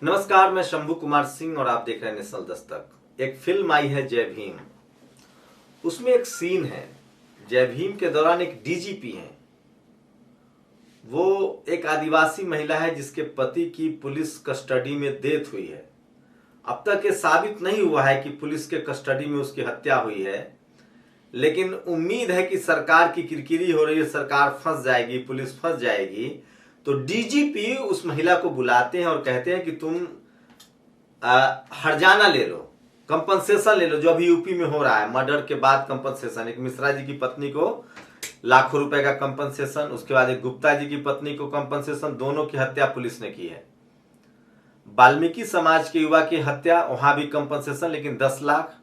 नमस्कार, मैं शंभू कुमार सिंह और आप देख रहे हैं नेशनल दस्तक। एक फिल्म आई है जय भीम। उसमें एक सीन है, जय भीम के दौरान एक डीजीपी हैं। वो एक आदिवासी महिला है जिसके पति की पुलिस कस्टडी में डेथ हुई है। अब तक ये साबित नहीं हुआ है कि पुलिस के कस्टडी में उसकी हत्या हुई है, लेकिन उम्मीद है कि सरकार की किरकिरी हो रही है, सरकार फंस जाएगी, पुलिस फंस जाएगी। तो डीजीपी उस महिला को बुलाते हैं और कहते हैं कि तुम हर्जाना ले लो, कंपनसेशन ले लो, जो अभी यूपी में हो रहा है मर्डर के बाद कंपनसेशन। एक मिश्रा जी की पत्नी को लाखों रुपए का कंपनसेशन, उसके बाद एक गुप्ता जी की पत्नी को कंपनसेशन, दोनों की हत्या पुलिस ने की है। वाल्मीकि समाज के युवा की हत्या, वहां भी कंपनसेशन, लेकिन 10 लाख।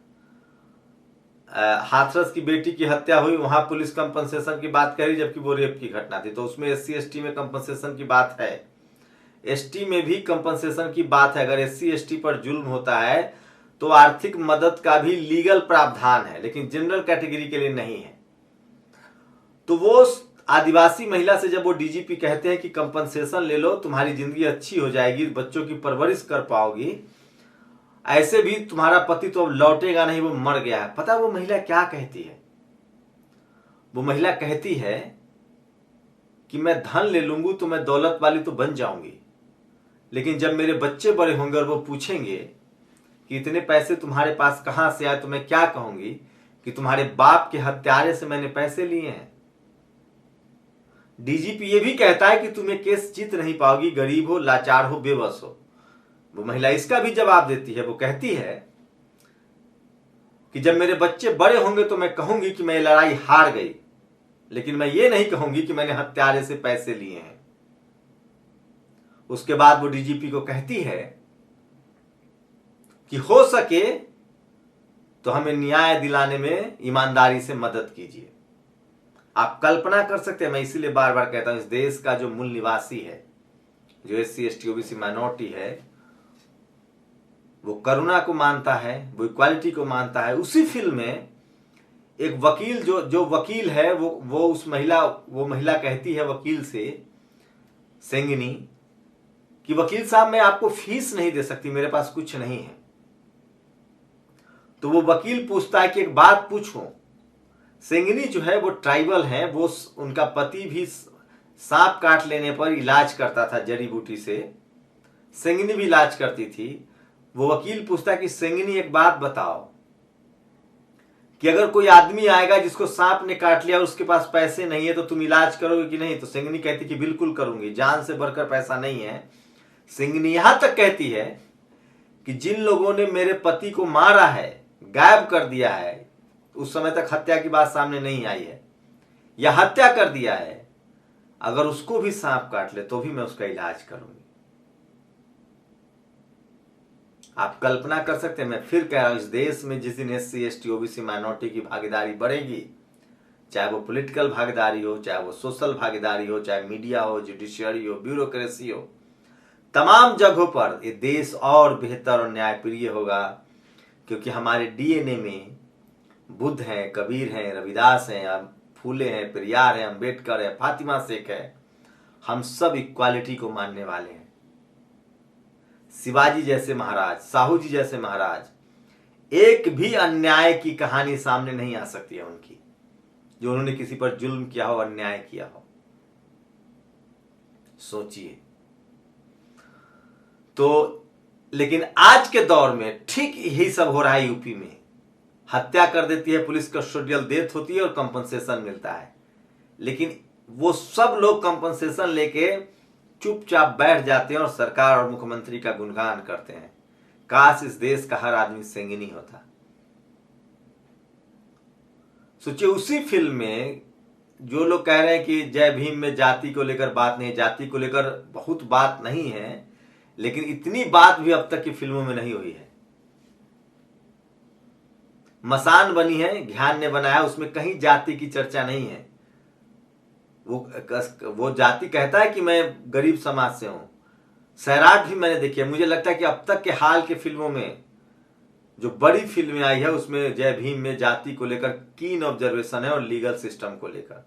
हाथरस की बेटी की हत्या हुई, वहां पुलिस कंपनसेशन की बात करी, जबकि वो रेप की घटना थी। तो उसमें एससी एसटी में कंपनसेशन की बात है, एसटी में भी कंपनसेशन की बात है। अगर एससी एसटी पर जुल्म होता है तो आर्थिक मदद का भी लीगल प्रावधान है, लेकिन जनरल कैटेगरी के लिए नहीं है। तो वो आदिवासी महिला से जब वो डीजीपी कहते हैं कि कंपनसेशन ले लो, तुम्हारी जिंदगी अच्छी हो जाएगी, बच्चों की परवरिश कर पाओगी, ऐसे भी तुम्हारा पति तो अब लौटेगा नहीं, वो मर गया है। पता वो महिला क्या कहती है? वो महिला कहती है कि मैं धन ले लूंगी तो मैं दौलत वाली तो बन जाऊंगी, लेकिन जब मेरे बच्चे बड़े होंगे और वो पूछेंगे कि इतने पैसे तुम्हारे पास कहां से आए, तो मैं क्या कहूंगी कि तुम्हारे बाप के हत्यारे से मैंने पैसे लिए हैं। डीजीपी ये भी कहता है कि तुम्हें केस जीत नहीं पाओगी, गरीब हो, लाचार हो, बेबस हो। वो महिला इसका भी जवाब देती है। वो कहती है कि जब मेरे बच्चे बड़े होंगे तो मैं कहूंगी कि मैं लड़ाई हार गई, लेकिन मैं ये नहीं कहूंगी कि मैंने हत्यारे से पैसे लिए हैं। उसके बाद वो डीजीपी को कहती है कि हो सके तो हमें न्याय दिलाने में ईमानदारी से मदद कीजिए। आप कल्पना कर सकते हैं, मैं इसीलिए बार बार कहता हूं, इस देश का जो मूल निवासी है, जो एससी एसटी ओबीसी माइनॉरिटी है, वो करुणा को मानता है, वो इक्वालिटी को मानता है। उसी फिल्म में एक वकील जो वकील है, वो महिला कहती है वकील से, सेंगिनी, कि वकील साहब मैं आपको फीस नहीं दे सकती, मेरे पास कुछ नहीं है। तो वो वकील पूछता है कि एक बात पूछूं। सेंगिनी जो है वो ट्राइबल है, वो उनका पति भी सांप काट लेने पर इलाज करता था जड़ी बूटी से, सेंगिनी भी इलाज करती थी। वो वकील पूछता है कि सेंगिनी एक बात बताओ कि अगर कोई आदमी आएगा जिसको सांप ने काट लिया और उसके पास पैसे नहीं है, तो तुम इलाज करोगे कि नहीं? तो सेंगिनी कहती कि बिल्कुल करूंगी, जान से बढ़कर पैसा नहीं है। सेंगिनी यहां तक कहती है कि जिन लोगों ने मेरे पति को मारा है, गायब कर दिया है, उस समय तक हत्या की बात सामने नहीं आई है, या हत्या कर दिया है, अगर उसको भी सांप काट ले तो भी मैं उसका इलाज करूंगी। आप कल्पना कर सकते हैं, मैं फिर कह रहा हूं, इस देश में जिस दिन एससी एसटी ओबीसी माइनॉरिटी की भागीदारी बढ़ेगी, चाहे वो पॉलिटिकल भागीदारी हो, चाहे वो सोशल भागीदारी हो, चाहे मीडिया हो, जुडिशियरी हो, ब्यूरोक्रेसी हो, तमाम जगहों पर ये देश और बेहतर और न्यायप्रिय होगा। क्योंकि हमारे डीएनए में बुद्ध हैं, कबीर हैं, रविदास हैं, फूले हैं, पेरियार हैं, अंबेडकर है, फातिमा शेख है। हम सब इक्वालिटी को मानने वाले हैं। शिवाजी जैसे महाराज, साहू जी जैसे महाराज, एक भी अन्याय की कहानी सामने नहीं आ सकती है उनकी, जो उन्होंने किसी पर जुल्म किया हो, अन्याय किया हो। सोचिए। तो लेकिन आज के दौर में ठीक यही सब हो रहा है। यूपी में हत्या कर देती है पुलिस, कस्टोडियल डेथ होती है और कंपनसेशन मिलता है, लेकिन वो सब लोग कंपनसेशन लेके चुपचाप बैठ जाते हैं और सरकार और मुख्यमंत्री का गुणगान करते हैं। काश इस देश का हर आदमी सेंगिनी होता। सोचिए, उसी फिल्म में जो लोग कह रहे हैं कि जय भीम में जाति को लेकर बात नहीं, जाति को लेकर बहुत बात नहीं है, लेकिन इतनी बात भी अब तक की फिल्मों में नहीं हुई है। मसान बनी है, ज्ञान ने बनाया, उसमें कहीं जाति की चर्चा नहीं है। वो जाति कहता है कि मैं गरीब समाज से हूं। सैराट भी मैंने देखी है। मुझे लगता है कि अब तक के हाल के फिल्मों में जो बड़ी फिल्में आई है, उसमें जय भीम में जाति को लेकर कीन ऑब्जर्वेशन है और लीगल सिस्टम को लेकर।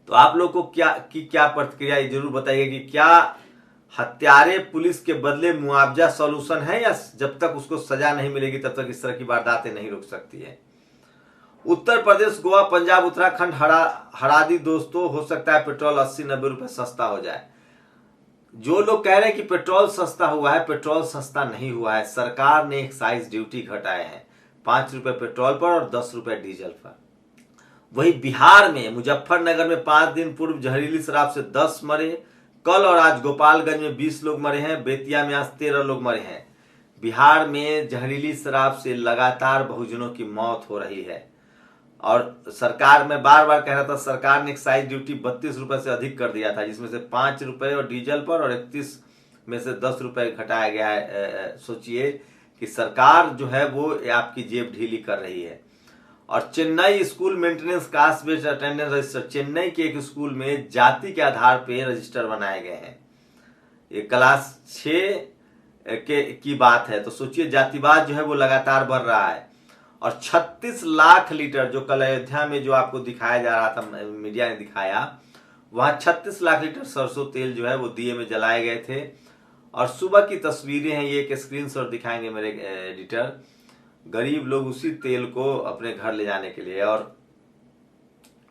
तो आप लोग को क्या प्रतिक्रिया, जरूर बताइए कि क्या हत्यारे पुलिस के बदले मुआवजा सॉल्यूशन है, या जब तक उसको सजा नहीं मिलेगी तब तक इस तरह की वारदातें नहीं रुक सकती है। उत्तर प्रदेश, गोवा, पंजाब, उत्तराखंड हरा दी दोस्तों। हो सकता है पेट्रोल 80-90 रुपए सस्ता हो जाए। जो लोग कह रहे हैं कि पेट्रोल सस्ता हुआ है, पेट्रोल सस्ता नहीं हुआ है। सरकार ने एक्साइज ड्यूटी घटाए हैं, 5 रुपए पेट्रोल पर और 10 रुपए डीजल पर। वही बिहार में मुजफ्फरनगर में 5 दिन पूर्व जहरीली शराब से 10 मरे। कल और आज गोपालगंज में 20 लोग मरे हैं। बेतिया में आज 13 लोग मरे हैं। बिहार में जहरीली शराब से लगातार बहुजनों की मौत हो रही है। और सरकार, मैं बार बार कह रहा था, सरकार ने एक्साइज ड्यूटी 32 रुपए से अधिक कर दिया था, जिसमें से 5 रुपए और डीजल पर और 31 में से 10 रुपए घटाया गया है। सोचिए कि सरकार जो है वो आपकी जेब ढीली कर रही है। और Chennai school maintenance caste based attendance register, Chennai के एक स्कूल में जाति के आधार पर रजिस्टर बनाए गए हैं। ये क्लास 6 की बात है। तो सोचिए जातिवाद जो है वो लगातार बढ़ रहा है। और 36 लाख लीटर, जो कल अयोध्या में जो आपको दिखाया जा रहा था, मीडिया ने दिखाया, वहां 36 लाख लीटर सरसों तेल जो है वो दिए में जलाए गए थे। और सुबह की तस्वीरें हैं, ये एक स्क्रीनशॉट दिखाएंगे मेरे एडिटर। गरीब लोग उसी तेल को अपने घर ले जाने के लिए। और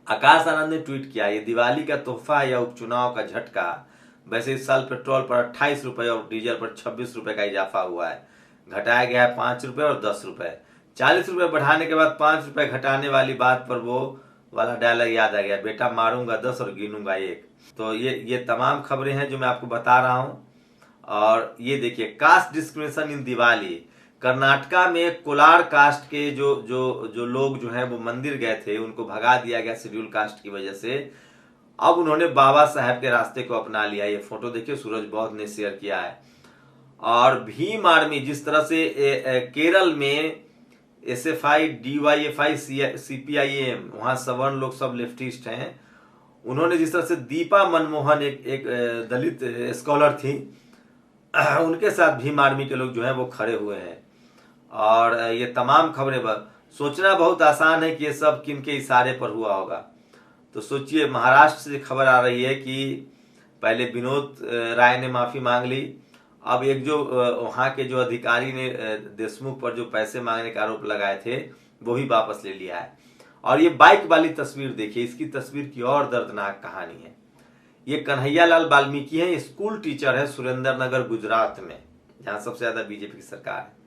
आकाश आनंद ने ट्वीट किया, ये दिवाली का तोहफा या उपचुनाव का झटका। वैसे इस साल पेट्रोल पर 28 रुपए और डीजल पर 26 रुपए का इजाफा हुआ है। घटाया गया है 5 रुपए और 10 रुपए। 40 रुपए बढ़ाने के बाद 5 रुपए घटाने वाली बात पर वो वाला डायलॉग याद आ गया, बेटा मारूंगा 10 और गिनूंगा 1। तो ये तमाम खबरें हैं जो मैं आपको बता रहा हूं। और ये देखिए, caste discrimination in Diwali. Karnataka में कोलार कास्ट के जो लोग जो हैं वो मंदिर गए थे, उनको भगा दिया गया शेड्यूल कास्ट की वजह से। अब उन्होंने बाबा साहब के रास्ते को अपना लिया। ये फोटो देखिए, सूरज बहुत ने शेयर किया है। और भीम आर्मी, जिस तरह से केरल में SFI, DYFI, CPIM, वहां सवर्ण लोग सब लेफ्टिस्ट हैं, उन्होंने जिस तरह से दीपा मनमोहन एक दलित स्कॉलर थी, उनके साथ भीम आर्मी के लोग जो हैं वो खड़े हुए हैं। और ये तमाम खबरें सोचना बहुत आसान है कि ये सब किन के इशारे पर हुआ होगा। तो सोचिए, महाराष्ट्र से खबर आ रही है कि पहले विनोद राय ने माफी मांग ली। अब एक जो वहां के जो अधिकारी ने देशमुख पर जो पैसे मांगने का आरोप लगाए थे, वो भी वापस ले लिया है। और ये बाइक वाली तस्वीर देखिए, इसकी तस्वीर की और दर्दनाक कहानी है। ये कन्हैया लाल वाल्मीकि है, स्कूल टीचर है सुरेंद्र नगर गुजरात में, जहां सबसे ज्यादा बीजेपी की सरकार है।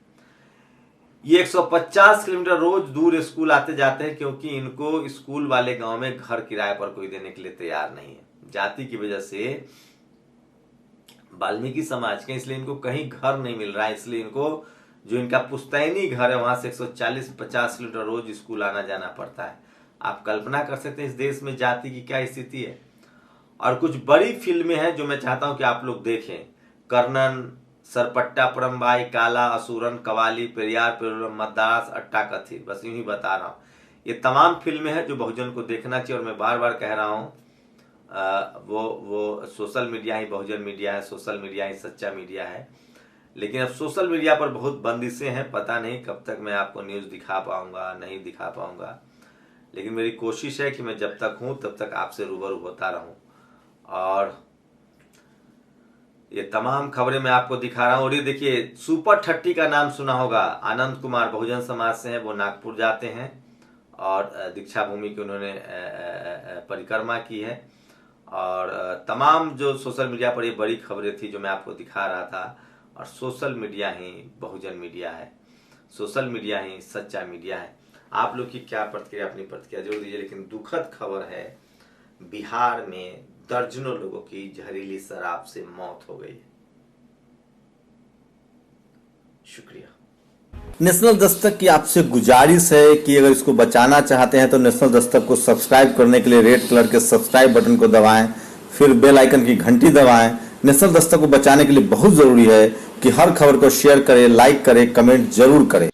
ये 150 किलोमीटर रोज दूर स्कूल आते जाते हैं, क्योंकि इनको स्कूल वाले गांव में घर किराए पर कोई देने के लिए तैयार नहीं है। जाति की वजह से वाल्मीकि समाज के, इसलिए इनको कहीं घर नहीं मिल रहा है। इसलिए इनको जो इनका पुश्तैनी घर है वहां से 140-50 किलोमीटर रोज स्कूल आना जाना पड़ता है। आप कल्पना कर सकते हैं इस देश में जाति की क्या स्थिति है। और कुछ बड़ी फिल्में हैं जो मैं चाहता हूं कि आप लोग देखें। कर्णन, सरपट्टा परम्बाई, काला, असुरन, कवाली, पेरियार पेरुलम, मद्रास, अट्टा कथी, बस यूं ही बता रहा हूं। ये तमाम फिल्में हैं जो बहुजन को देखना चाहिए। और मैं बार बार कह रहा हूं, वो सोशल मीडिया ही बहुजन मीडिया है, सोशल मीडिया ही सच्चा मीडिया है। लेकिन अब सोशल मीडिया पर बहुत बंदिशें हैं, पता नहीं कब तक मैं आपको न्यूज़ दिखा पाऊंगा, नहीं दिखा पाऊंगा। लेकिन मेरी कोशिश है कि मैं जब तक हूं तब तक आपसे रूबरू होता रहूं। और ये तमाम खबरें मैं आपको दिखा रहा हूं। और ये देखिए, सुपर 30 का नाम सुना होगा, आनंद कुमार बहुजन समाज से हैं, वो नागपुर जाते हैं और दीक्षा भूमि की उन्होंने परिक्रमा की है। और तमाम जो सोशल मीडिया पर ये बड़ी खबरें थी जो मैं आपको दिखा रहा था। और सोशल मीडिया ही बहुजन मीडिया है, सोशल मीडिया ही सच्चा मीडिया है। आप लोग की क्या प्रतिक्रिया, अपनी प्रतिक्रिया जरूर दीजिए। लेकिन दुखद खबर है, बिहार में दर्जनों लोगों की जहरीली शराब से मौत हो गई है। शुक्रिया। नेशनल दस्तक की आपसे गुजारिश है कि अगर इसको बचाना चाहते हैं तो नेशनल दस्तक को सब्सक्राइब करने के लिए रेड कलर के सब्सक्राइब बटन को दबाएं, फिर बेल आइकन की घंटी दबाएं। नेशनल दस्तक को बचाने के लिए बहुत जरूरी है कि हर खबर को शेयर करें, लाइक करें, कमेंट जरूर करें।